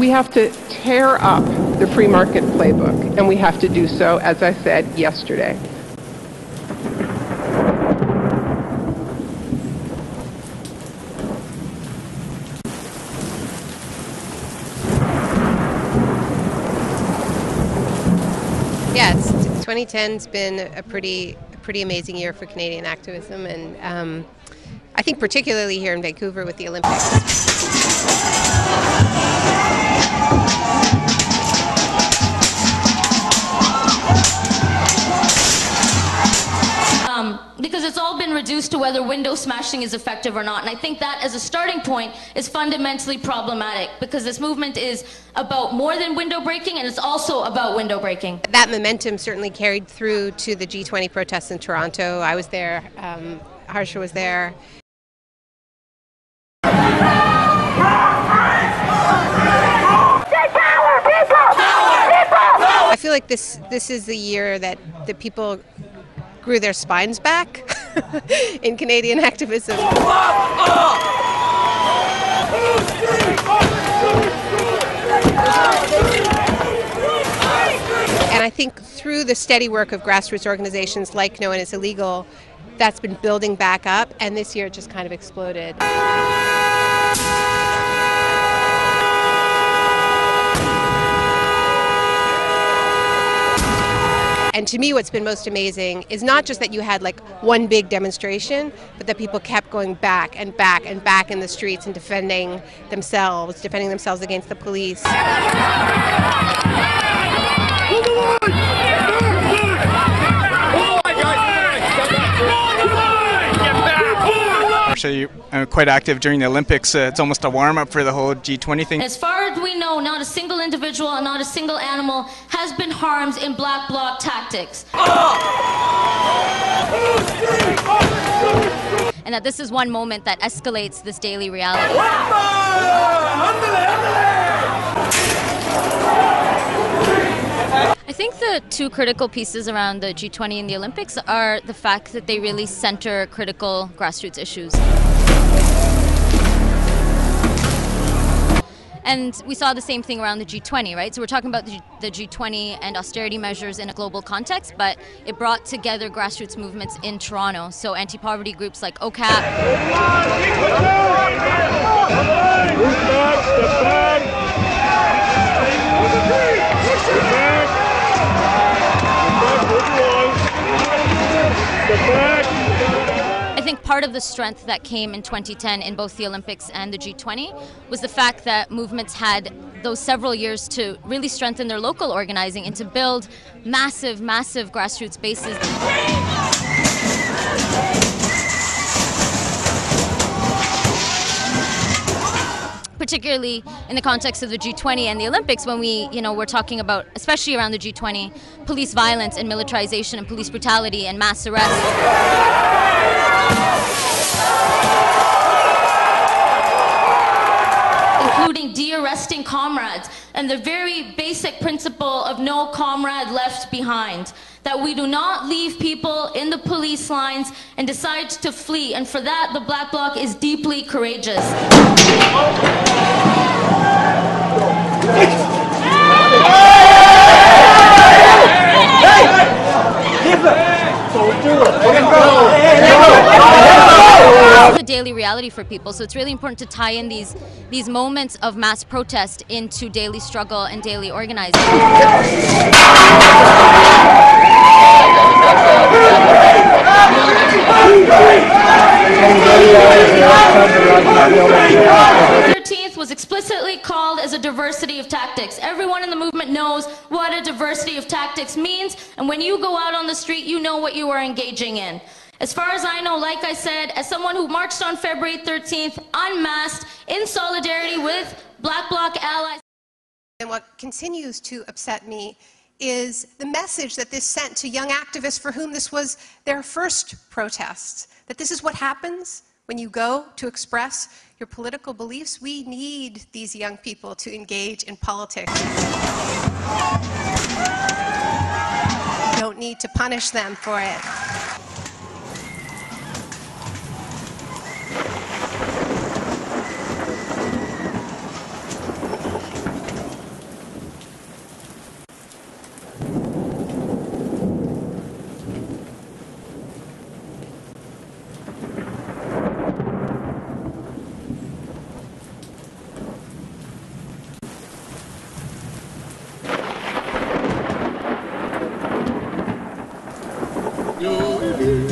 We have to tear up the free market playbook, and we have to do so, as I said yesterday. Yeah, 2010's been a pretty amazing year for Canadian activism, and I think particularly here in Vancouver with the Olympics. Because it's all been reduced to whether window smashing is effective or not. And I think that as a starting point is fundamentally problematic, because this movement is about more than window breaking, and it's also about window breaking. That momentum certainly carried through to the G20 protests in Toronto. I was there, Harsha was there. I feel like this is the year that the people grew their spines back in Canadian activism. And I think through the steady work of grassroots organizations like No One Is Illegal, that's been building back up, and this year it just kind of exploded. And to me, what's been most amazing is not just that you had like one big demonstration, but that people kept going back and back and back in the streets and defending themselves against the police. Actually, I'm quite active during the Olympics. It's almost a warm-up for the whole G20 thing. As far as we know, not a single individual and not a single animal has been harmed in black bloc tactics. And that this is one moment that escalates this daily reality. I think the two critical pieces around the G20 and the Olympics are the fact that they really center critical grassroots issues. And we saw the same thing around the G20, right? So we're talking about the G20 and austerity measures in a global context, but it brought together grassroots movements in Toronto. So anti-poverty groups like OCAP. I think part of the strength that came in 2010 in both the Olympics and the G20 was the fact that movements had those several years to really strengthen their local organizing and to build massive, massive grassroots bases. Particularly in the context of the G20 and the Olympics, when we're talking about, especially around the G20, police violence and militarization and police brutality and mass arrests. Including de-arresting comrades and the very basic principle of no comrade left behind. That we do not leave people in the police lines and decide to flee, and for that the Black Bloc is deeply courageous. The daily reality for people, so it's really important to tie in these moments of mass protest into daily struggle and daily organizing. The 13th was explicitly called as a diversity of tactics. Everyone in the movement knows what a diversity of tactics means, and when you go out on the street, you know what you are engaging in. As far as I know, like I said, as someone who marched on February 13th, unmasked, in solidarity with Black Bloc allies. And what continues to upset me is the message that this sent to young activists for whom this was their first protest, that this is what happens when you go to express your political beliefs. We need these young people to engage in politics. We don't need to punish them for it. you.